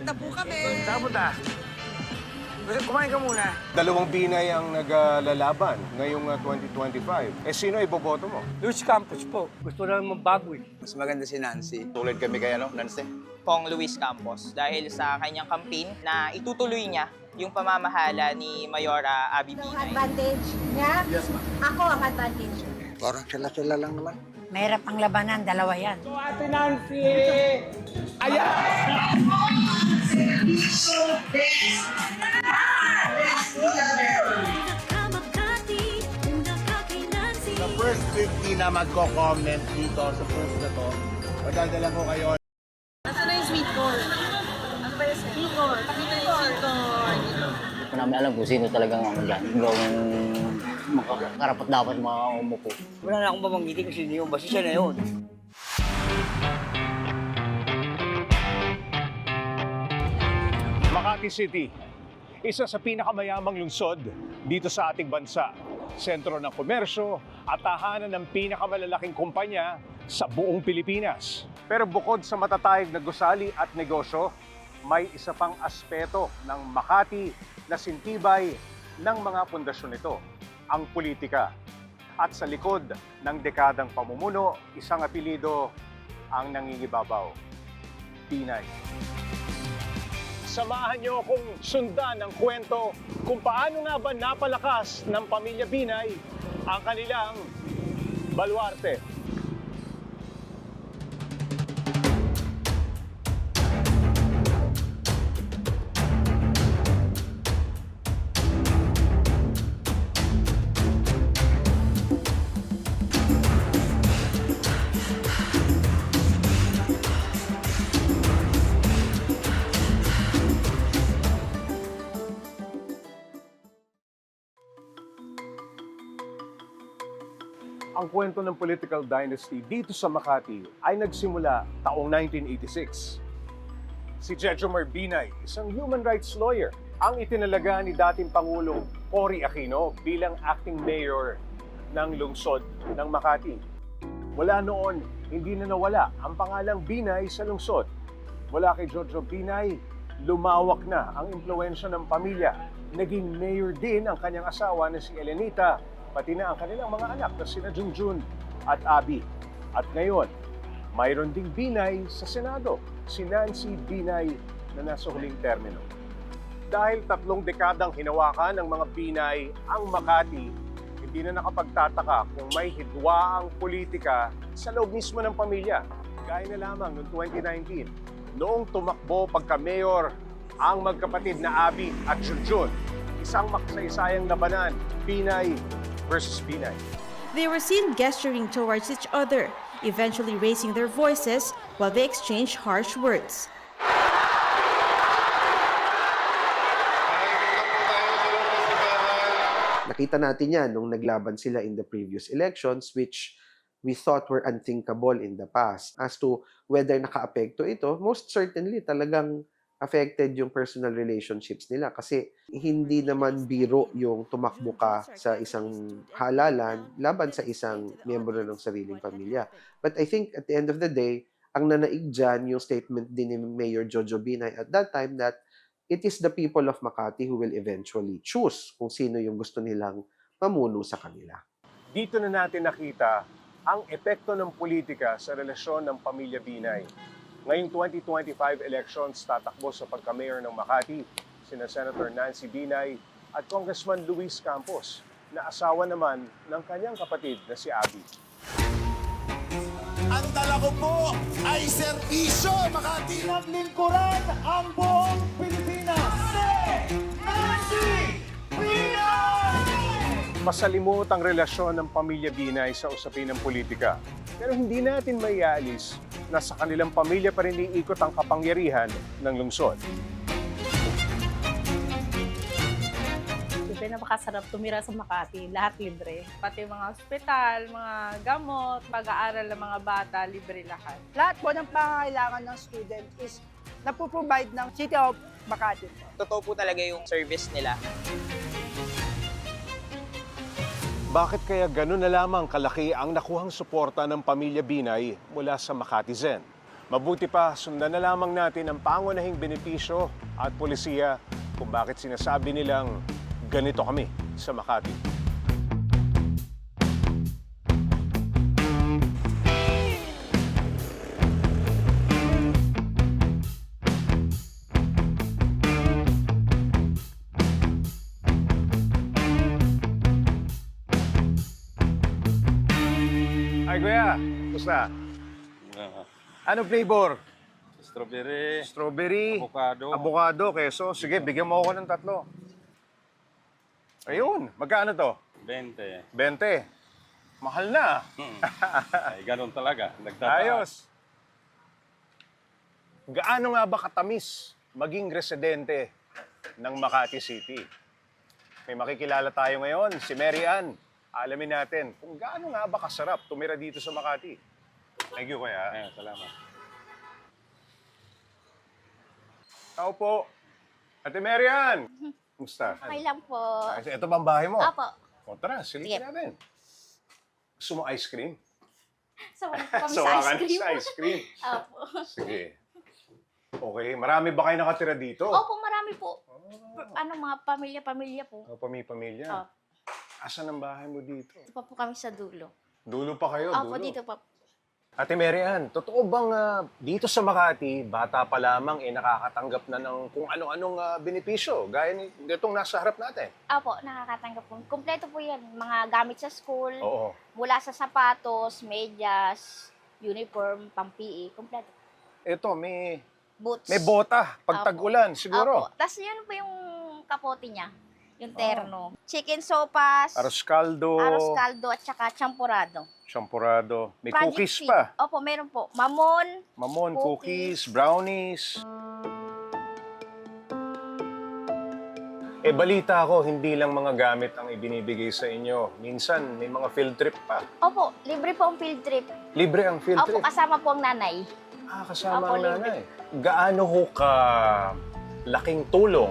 na po kami. Saan punta? Kumain ka muna. Dalawang Binay ang naglalaban ngayong 2025. Sino iboboto mo? Luis Campos po. Gusto namin magbago eh. Mas maganda si Nancy. Tulad kami kay Nancy. Pong Luis Campos dahil sa kanyang campaign na itutuloy niya yung pamamahala ni Mayora Abby Yung Binay. advantage niya, ako ang advantage. Parang sila lang naman. Mahirap ang labanan, dalawa yan. So, Ate Nancy! Ayan! The first 50 na magko-comment dito sa post na to, madadala ko kayo. Nasaan na yung sweet corn? Ano ba yung sweet corn? Dito yung sweet corn. Hindi ko namin alam kung sino talagang ano dyan. Gawing makakarapat dapat mga umupo. Wala na akong babanggiti kasi hindi yung basta siya na yun. Makati City, isa sa pinakamayamang lungsod dito sa ating bansa. Sentro ng komersyo at tahanan ng pinakamalalaking kumpanya sa buong Pilipinas. Pero bukod sa matatayag na gusali at negosyo, may isa pang aspeto ng Makati na sintibay ng mga pundasyon nito, ang politika. At sa likod ng dekadang pamumuno, isang apelido ang nangingibabaw, Binay. Samahan niyo akong sundan ang kwento kung paano nga ba napalakas ng pamilya Binay ang kanilang baluarte. Ang kwento ng political dynasty dito sa Makati ay nagsimula taong 1986. Si Jejomar Binay, isang human rights lawyer, ang itinalaga ni dating Pangulong Cory Aquino bilang acting mayor ng lungsod ng Makati. Mula noon, hindi na nawala ang pangalang Binay sa lungsod. Mula kay Jojo Binay, lumawak na ang impluwensya ng pamilya. Naging mayor din ang kanyang asawa na si Elenita, pati na ang kanilang mga anak na sina Junjun at Abby. At ngayon, mayroon ding Binay sa Senado, si Nancy Binay na nasa huling termino. Dahil 3 dekadang hinawakan ng mga Binay ang Makati, hindi na nakapagtataka kung may hidwa ang politika sa loob mismo ng pamilya. Gaya na lamang noong 2019, noong tumakbo pagka-mayor ang magkapatid na Abby at Junjun. Isang makasaysayang labanan, Binay versus Binay. They were seen gesturing towards each other, eventually raising their voices while they exchanged harsh words. Nakita natin yan nung naglaban sila in the previous elections, which we thought were unthinkable in the past. As to whether naka-apekto ito, most certainly talagang affected yung personal relationships nila kasi hindi naman biro yung tumakbo ka sa isang halalan laban sa isang miyembro ng sariling pamilya. But I think at the end of the day, ang nanaig dyan yung statement din ni Mayor Jojo Binay at that time that it is the people of Makati who will eventually choose kung sino yung gusto nilang mamuno sa kanila. Dito na natin nakita ang epekto ng politika sa relasyon ng pamilya Binay. Ngayong 2025 elections, tatakbo sa pagka-mayor ng Makati, sina Senator Nancy Binay at Congressman Luis Campos, na asawa naman ng kanyang kapatid na si Abby. Ang dala ko po ay serbisyo, Makati! Naglingkuran ang buong Pilipinas! Nancy Binay! Masalimot ang relasyon ng pamilya Binay sa usapin ng politika. Pero hindi natin maialis na sa kanilang pamilya pa rin iikot ang kapangyarihan ng lungsod. Napakasarap tumira sa Makati, lahat libre. Pati mga ospital, mga gamot, pag-aaral ng mga bata, libre lahat. Lahat po ng pangangailangan ng student is napoprovide ng City of Makati. Totoo po talaga yung service nila. Bakit kaya gano'n na lamang kalaki ang nakuhang suporta ng pamilya Binay mula sa Makati Zen? Mabuti pa, sundan na lamang natin ang pangunahing benepisyo at polisiya kung bakit sinasabi nilang ganito kami sa Makati. Ay, kuya. Gusta? Ano flavor? Strawberry, Strawberry, avocado. avocado, queso. Sige, bigyan mo ako ng 3. Ayun, magkano to? 20. 20. Mahal na. Ay, ganun talaga. Nagtataas. Ayos. Gaano nga ba katamis maging residente ng Makati City? May makikilala tayo ngayon, si Mary Ann. Alamin natin kung gaano nga ba kasarap tumira dito sa Makati. Thank you, kuya. Ayun, salamat. Tao po. Ate Mary Ann. Kumusta? Okay lang po. Ito bang bahay mo? Opo. O tara, silipin Sige. natin. Gusto mo ice cream? So, kami So, sa akan ice cream. sa ice cream. Opo. Sige. Okay, marami ba kayo nakatira dito? Opo, marami po. Mga pamilya-pamilya po. O, pamilya. Opo. Asan ang bahay mo dito? Ito pa po kami sa dulo. Dulo pa kayo, Opo, dulo. dito pa. Ate Mary Ann, totoo bang dito sa Makati, bata pa lamang nakakatanggap na ng kung ano-anong benepisyo, gaya nitong nasa harap natin? Opo, nakakatanggap po. Kompleto po yan. Mga gamit sa school, Oo. mula sa sapatos, medyas, uniform, pang-PE, kompleto. Ito, may Boots. bota pag Opo. tag-ulan, siguro. Opo. Tapos yun po yung kapote niya. Yung terno. Chicken sopas, Arroz caldo, arroz caldo, at saka champurado. champurado. May Project cookies Feed. pa. Opo, meron po. Mamon. Mamon, Cookies. cookies, brownies. Balita ko, hindi lang mga gamit ang ibinibigay sa inyo. Minsan, may mga field trip pa. Opo, libre po ang field trip. Libre ang field Opo, trip. kasama po ang nanay. Kasama Opo, ang nanay. Gaano ho ka laking tulong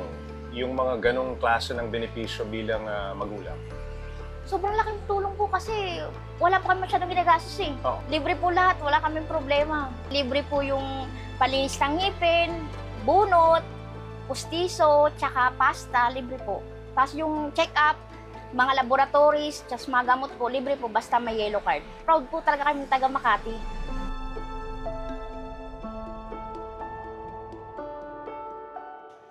yung mga ganong klase ng benepisyo bilang magulang? Sobrang laking tulong po kasi wala po kami masyadong ginagastos eh. Oo. Libre po lahat, wala kaming problema. Libre po yung palinis ng ngipin, bunot, pustiso, tsaka pasta, libre po. Tapos yung check-up, mga laboratories, tsaka mga gamot po, libre po basta may yellow card. Proud po talaga kami taga Makati.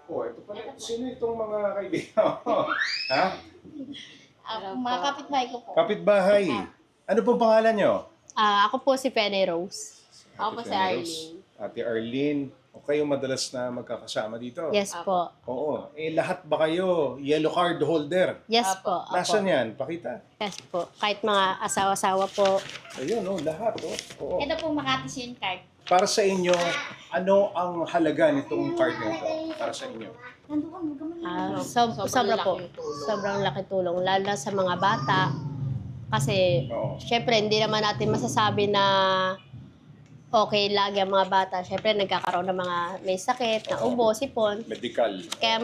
Ito pala. Sino itong mga kaibigan mo? Ha? Mga kapitbahay ko po. Kapitbahay. Ano pong pangalan nyo? Ako po si Penny Rose. Ako po si Arlene. Ate Arlene. O kayo madalas na magkakasama dito? Yes po. Oo. Lahat ba kayo yellow card holder? Yes po. Nasaan yan? Pakita. Yes po. Kahit mga asawa-asawa po. Ayun, lahat. Oo. Ito po Makati SIM card. Para sa inyo, ano ang halaga nitong card na ito? Para sa inyo? Sobra po. Sobrang laki tulong. Lalo na sa mga bata. Kasi, syempre, hindi naman natin masasabi na okay lagi ang mga bata. Syempre, nagkakaroon ng mga may sakit, na ubo, sipon. Medical. Kaya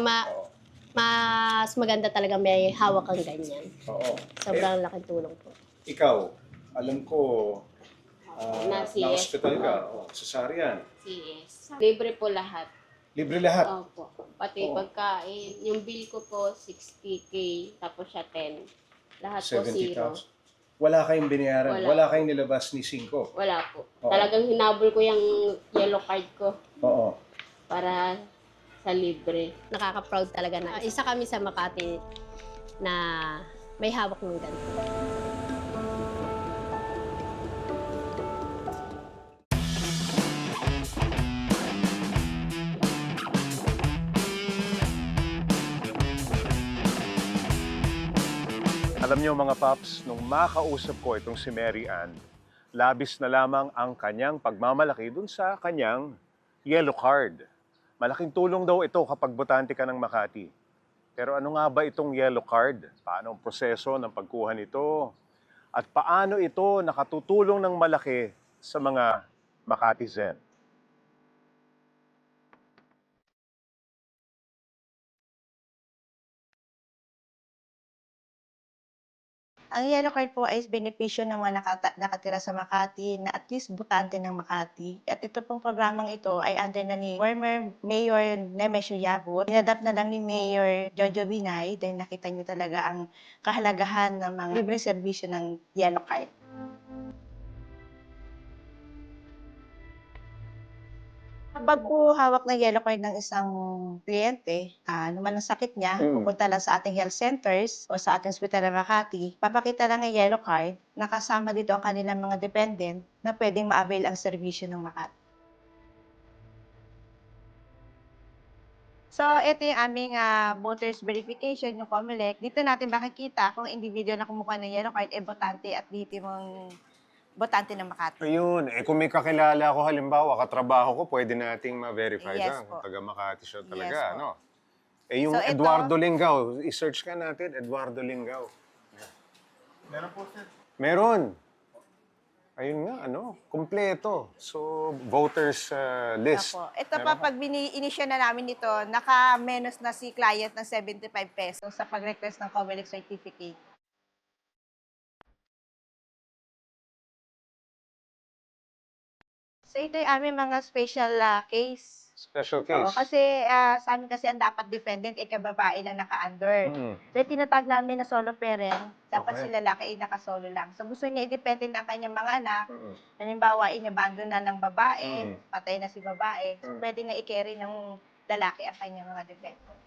mas maganda talaga may hawak kang ganyan. Oo. Sobrang laking tulong po. Ikaw, alam ko, Na-CS na-hospital ka. Cesarean. CS. Libre po lahat. Libre lahat. Opo. Pati Oo. pagkain. Yung bill ko po, 60K. Tapos siya 10. Lahat po 0. 70,000. Wala kayong binayaran. Wala. Wala kayong nilabas ni 5. Wala po. Oo. Talagang hinabol ko yung yellow card ko Oo. para sa libre. Nakaka-proud talaga na. Isa kami sa Makati na may hawak ng ganito. Alam niyo mga paps, nung makausap ko itong si Mary Ann, labis na lamang ang kanyang pagmamalaki dun sa kanyang yellow card. Malaking tulong daw ito kapag botante ka ng Makati. Pero ano nga ba itong yellow card? Paano ang proseso ng pagkuha nito? At paano ito nakatutulong ng malaki sa mga Makatizen? Ang yellow card po ay benepisyo ng mga nakatira sa Makati na at least butante ng Makati. At ito pong programang ito ay under na ni former Mayor Nemesio Yabut. Inadapt na lang ni Mayor Jojo Binay dahil nakita niyo talaga ang kahalagahan ng mga libre serbisyo ng yellow card. Kapag po hawak ng yellow card ng isang kliyente, ano man ang sakit niya, pupunta lang sa ating health centers o sa ating hospital ng Makati, papakita lang ang yellow card, nakasama dito ang kanilang mga dependent na pwedeng ma-avail ang serbisyo ng Makati. So, ito yung aming voters verification, yung COMELEC. Dito natin makikita kung individual na kumukuha ng yellow card, botante at lehitimong botante ng Makati. Ayun, kung may kakilala ako halimbawa, katrabaho ko, pwede nating ma-verify Yes na kung po. taga Makati siya talaga, Yes po. ano? Yung So, ito- Eduardo Lingaw, i-search ka natin, Eduardo Lingaw. Meron po, sir. Meron. Ayun nga, ano, kumpleto. So, voters list. Apo. Ito pa, pag inisya na namin ito, naka-menos na si client ng 75 pesos sa pag-request ng COMELEC certificate. So, ito yung aming mga special case. Special Oo, case. kasi sa amin kasi ang dapat defendant ay kababae na naka-under. So, tinatag namin na solo parent, dapat Okay. si lalaki ay nakasolo lang. So, gusto niya i-dependent ang kanyang mga anak. Halimbawa, inabandon na ng babae, patay na si babae. So, pwede na i-carry ng lalaki ang kanyang mga dependent.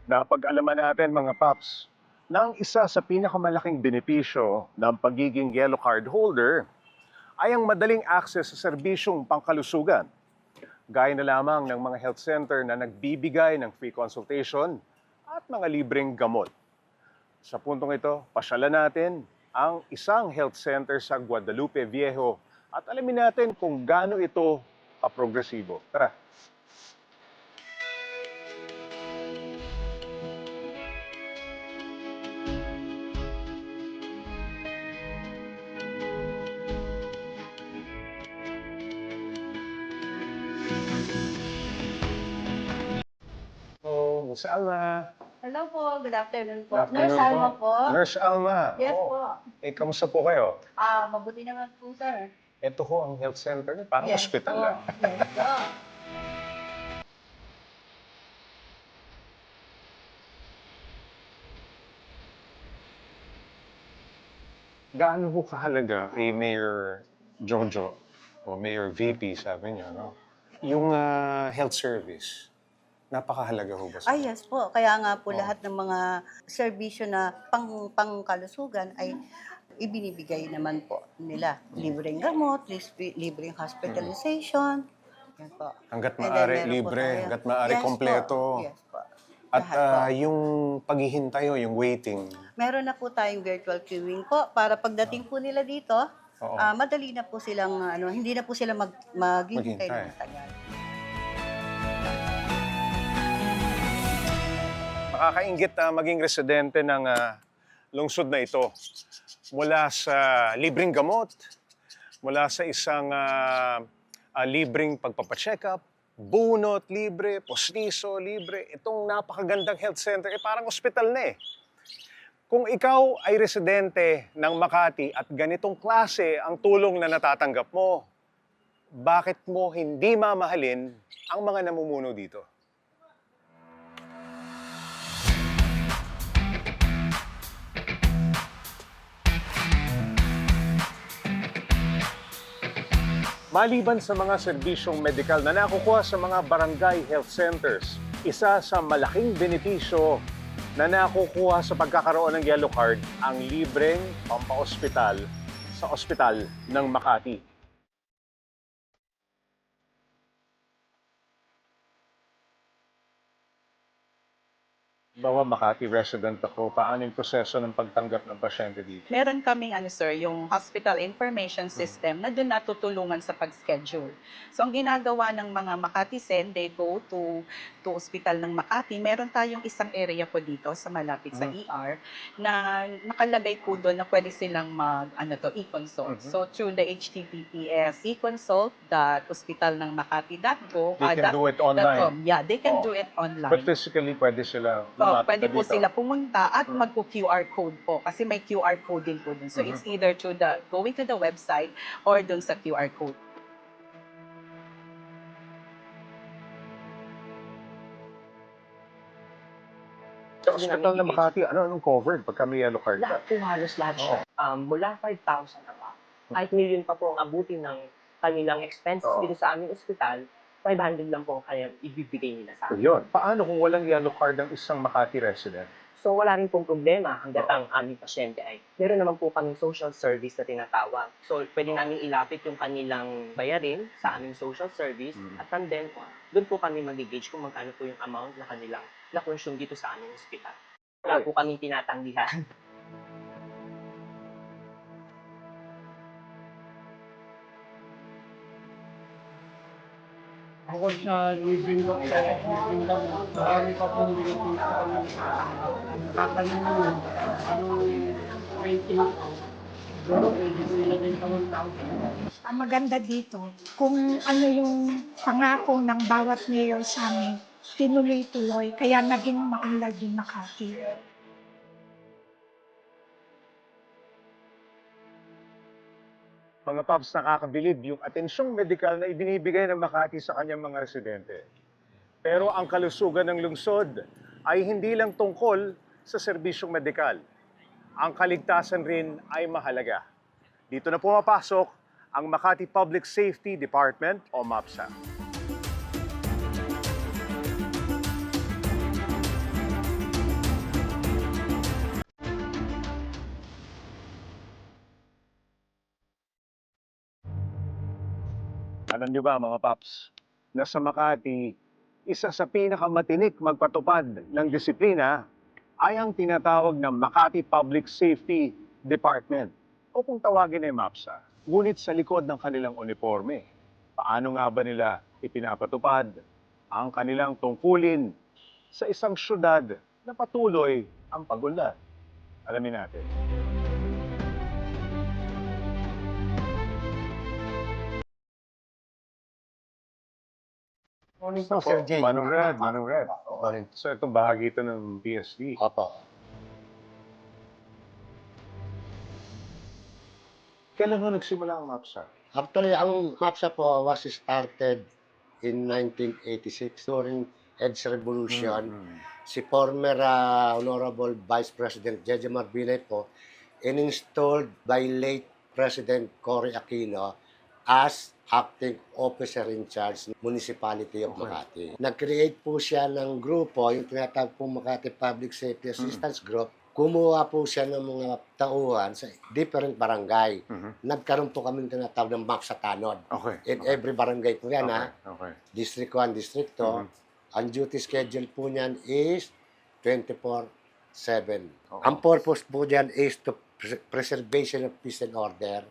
Napag-alaman natin mga paps na ang isa sa pinakamalaking benepisyo ng pagiging yellow card holder ay ang madaling access sa serbisyong pangkalusugan. Gaya na lamang ng mga health center na nagbibigay ng free consultation at mga libreng gamot. Sa puntong ito, pasyalan natin ang isang health center sa Guadalupe Viejo at alamin natin kung gaano ito kaprogresibo. Tara! Oh, Miss Alma. Hello po, good afternoon po. Good afternoon Nurse Alma po. Nurse Alma. Yes Oh. po. Kamusta po kayo? Mabuti naman po, sir. Ito ho ang health center niyo. Parang Yes hospital po. lang. Yes po. Gaano ho kahalaga kay Mayor Jojo o Mayor VP, sabi niyo, no? Yung health service, napakahalaga ho ba sa Ay, yes po. Kaya nga po lahat ng mga serbisyo na pangkalusugan ay ibinibigay naman po nila. Libreng gamot, libreng hospitalization. Yan po. Hanggat And then maaari meron po libre, tayo- hanggat maaari Yes po. kompleto. Yes po. At Lahat po. yung paghihintay o yung waiting, Meron na po tayong virtual queuing po para pagdating po nila dito, Oo. madali na po silang, hindi na po sila maghihintay Maghintay. ng matagal. makakainggit na maging residente ng lungsod na ito. Mula sa libreng gamot, mula sa isang libreng pagpapacheck up, bunot libre, postiso libre, itong napakagandang health center, parang ospital na eh. Kung ikaw ay residente ng Makati at ganitong klase ang tulong na natatanggap mo, bakit mo hindi mamahalin ang mga namumuno dito? Maliban sa mga serbisyong medikal na nakukuha sa mga barangay health centers, isa sa malaking benepisyo na nakukuha sa pagkakaroon ng yellow card ang libreng pampaospital sa ospital ng Makati. Bawa Makati resident ako, paano yung proseso ng pagtanggap ng pasyente dito? Meron kaming sir, yung hospital information system na doon natutulungan sa pag-schedule. So ang ginagawa ng mga Makati Sen, they go to hospital ng Makati. Meron tayong isang area po dito sa malapit sa ER na nakalagay po doon na pwede silang e-consult. So through the HTTPS e-consult.hospitalnangmakati.go. They can do it online? Yeah, they can do it online. But physically, pwede sila Pwede po sila pumunta at magpo-QR code po kasi may QR code din po dun. So it's either through going to the website or dun sa QR code. Sa hospital na Makati, anong covered pagka may yellow card? Lahat po, halos lahat siya. Mula 5,000 na pa. Kahit million pa po ang abutin ng kanilang expenses dito sa aming ospital, 500 lang po kaya ibibigay nila sa amin. Yun. Paano kung walang yellow card ng isang Makati resident? So wala rin pong problema hanggat ang aming pasyente ay meron naman po kaming social service na tinatawag. So pwede namin ilapit yung kanilang bayarin sa aming social service at then doon po kami mag-gauge kung magkano po yung amount na kanilang na-consume dito sa aming hospital. Wala po kami tinatanggihan. Bukod sa living ko, marami pa pong living sa kami. Nakatanong mo, anong maintenance ko? Pero pwede ko ilagay sa 1,000. Ang maganda dito, kung ano yung pangako ng bawat mayor sa amin, tinuloy-tuloy, kaya naging maunlad yung Makati. Mga Pops, nakakabilib yung atensyong medikal na ibinibigay ng Makati sa kanyang mga residente. Pero ang kalusugan ng lungsod ay hindi lang tungkol sa serbisyong medikal. Ang kaligtasan rin ay mahalaga. Dito na pumapasok ang Makati Public Safety Department o MAPSA. Alam niyo ba mga Paps, na sa Makati, isa sa pinakamatinik magpatupad ng disiplina ay ang tinatawag na Makati Public Safety Department o kung tawagin ay MAPSA. Ngunit sa likod ng kanilang uniforme, paano nga ba nila ipinapatupad ang kanilang tungkulin sa isang syudad na patuloy ang pagunlad? Alamin natin. Morning po, Sir Jay. Manong Red. So itong bahagi ito ng PSD. Opo. Kailan mo nagsimula ang MAPSA? Actually, ang MAPSA po was started in 1986 during EDS Revolution. Si former Honorable Vice President Jejomar Binay po in-installed by late President Cory Aquino as acting officer in charge ng Municipality of Makati. Nag-create po siya ng grupo, yung tinatawag po Makati Public Safety Assistance Group. Kumuha po siya ng mga tauhan sa different barangay. Nagkaroon po kami tinatawag ng MAPSA Tanod. In every barangay po yan, District 1, District 2. Ang duty schedule po niyan is 24/7. Ang purpose po diyan is to preservation of peace and order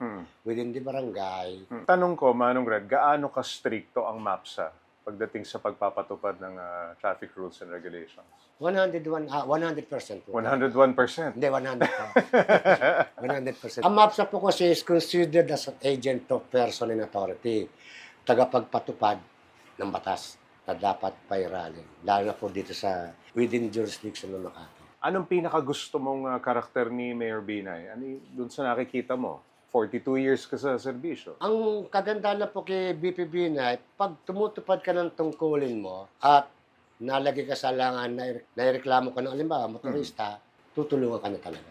within the barangay. Tanong ko, Manong Red, gaano ka-stricto ang MAPSA pagdating sa pagpapatupad ng traffic rules and regulations? 100%. 101%? Hindi, 100%. Ang MAPSA po kasi is considered as an agent of person in authority. Tagapagpatupad ng batas na dapat pairalin. Lalo na po dito sa within jurisdiction ng Makati. Anong pinakagusto mong karakter ni Mayor Binay? Ano dun sa nakikita mo? 42 years ka sa serbisyo. Ang kagandahan na po kay BP Binay, pag tumutupad ka ng tungkulin mo at nalagay ka sa langan na naireklamo ka ng alimbawa, motorista, tutulungan ka na talaga.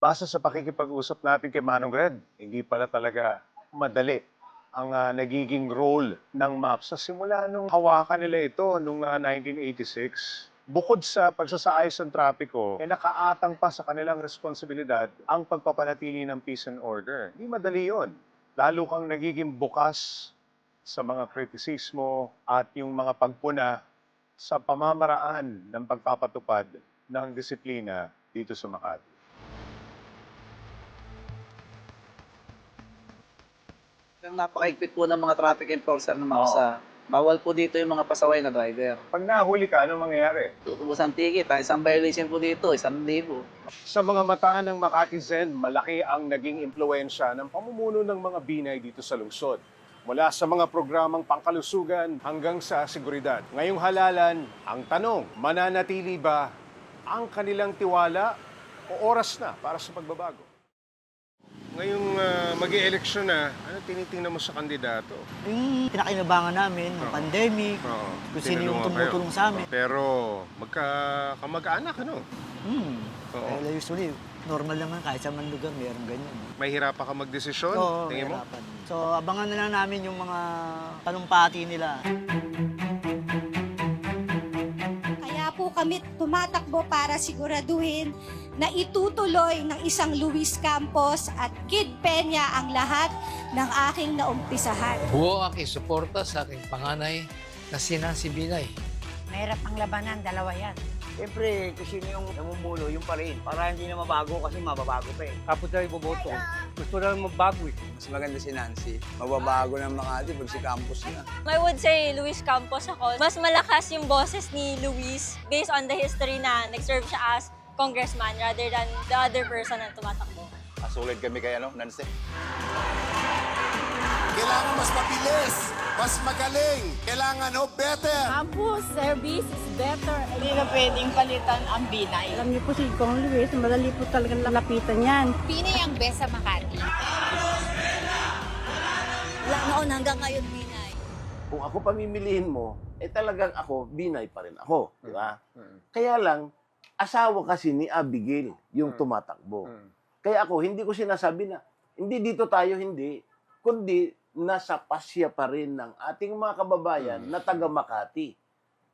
Base sa pakikipag-usap natin kay Manong Red, hindi pala talaga madali ang nagiging role ng MAPSA simula nung hawakan nila ito noong 1986. Bukod sa pagsasaayos ng trapiko, nakaatang pa sa kanilang responsibilidad ang pagpapanatili ng peace and order. Hindi madali yun. lalo kang nagiging bukas sa mga kritisismo at yung mga pagpuna sa pamamaraan ng pagpapatupad ng disiplina dito sa Makati. Napakaigpit po ng mga traffic enforcer ng MAPSA. Bawal po dito yung mga pasaway na driver. Pag nahuli ka, anong mangyayari? Tutubusan ticket, isang violation po dito, 1,000. Sa mga mata ng Makati Zen, malaki ang naging impluensya ng pamumuno ng mga Binay dito sa lungsod. Mula sa mga programang pangkalusugan hanggang sa seguridad. Ngayong halalan, ang tanong, mananatili ba ang kanilang tiwala o oras na para sa pagbabago? Ngayong mag-i-eleksyon na, ano tinitingnan mo sa kandidato? Yung pinakinabangan namin, ng pandemic, kung sino yung tumutulong sa amin. Pero magka-kamag-anak, ano? Well, usually, normal naman kahit sa man lugar, mayroong ganyan. Mahirapan ka magdesisyon? Oo, tingin mo? mahirapan. So, abangan na lang namin yung mga talumpati nila. Kaya po kami tumatakbo para siguraduhin na itutuloy ng isang Luis Campos at Kid Peña ang lahat ng aking naumpisahan. Buo aking suporta sa aking panganay na si Nancy Binay. Mahirap ang labanan, dalawa yan. Siyempre, kung sino yung namumulo, yung pa rin. Para hindi na mabago kasi mababago pa eh. Tapos tayo boboto. Gusto lang magbago eh. Mas maganda si Nancy. Mababago ng Makati pag si Campos na. I would say Luis Campos ako. Mas malakas yung boses ni Luis based on the history na nag-serve siya as congressman rather than the other person na tumatakbo. Solid kami kay Nancy. Kailangan mas mabilis, mas magaling. Kailangan better. Campus service is better. Hindi na pwedeng palitan ang Binay. Alam niyo po si Kong Luis, madali po talagang lalapitan yan. Binay ang best sa Makati. Wala noon hanggang ngayon, Binay. Kung ako pamimiliin mo, talagang ako, Binay pa rin ako. Di ba? Kaya lang, asawa kasi ni Abigail yung tumatakbo. Kaya ako, hindi ko sinasabi na, hindi dito tayo, hindi. Kundi, nasa pasya pa rin ng ating mga kababayan na taga Makati.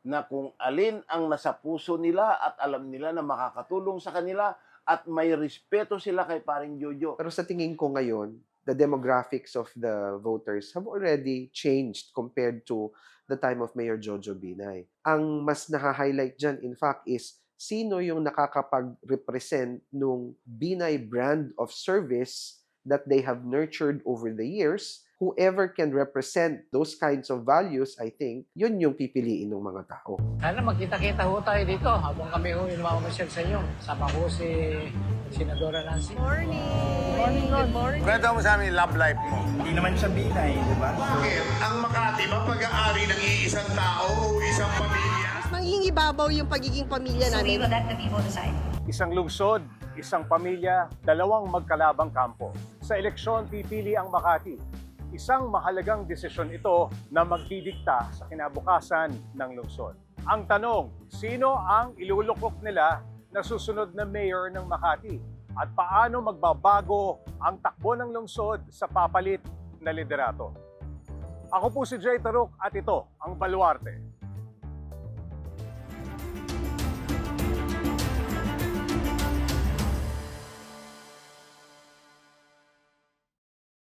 Na kung alin ang nasa puso nila at alam nila na makakatulong sa kanila at may respeto sila kay paring Jojo. Pero sa tingin ko ngayon, the demographics of the voters have already changed compared to the time of Mayor Jojo Binay. Ang mas naka-highlight dyan, in fact, is sino yung nakakapag-represent nung Binay brand of service that they have nurtured over the years. Whoever can represent those kinds of values, I think, yun yung pipiliin ng mga tao. Sana magkita-kita ho tayo dito habang kami ho yung mamamasyal sa inyo. Sama ko si Senadora Nancy. Morning, good morning. Kwento mo sa amin love life mo. Hindi naman siya Binay, di ba? Bakit? Ang Makati ba pag-aari ng iisang tao o isang pamilya? Magiging ibabaw yung pagiging pamilya namin. Isang lungsod, isang pamilya, dalawang magkalabang kampo. Sa eleksyon, pipili ang Makati. Isang mahalagang desisyon ito na magdidikta sa kinabukasan ng lungsod. Ang tanong, sino ang ilulukok nila na susunod na mayor ng Makati? At paano magbabago ang takbo ng lungsod sa papalit na liderato? Ako po si Jay Taruk at ito ang Baluarte.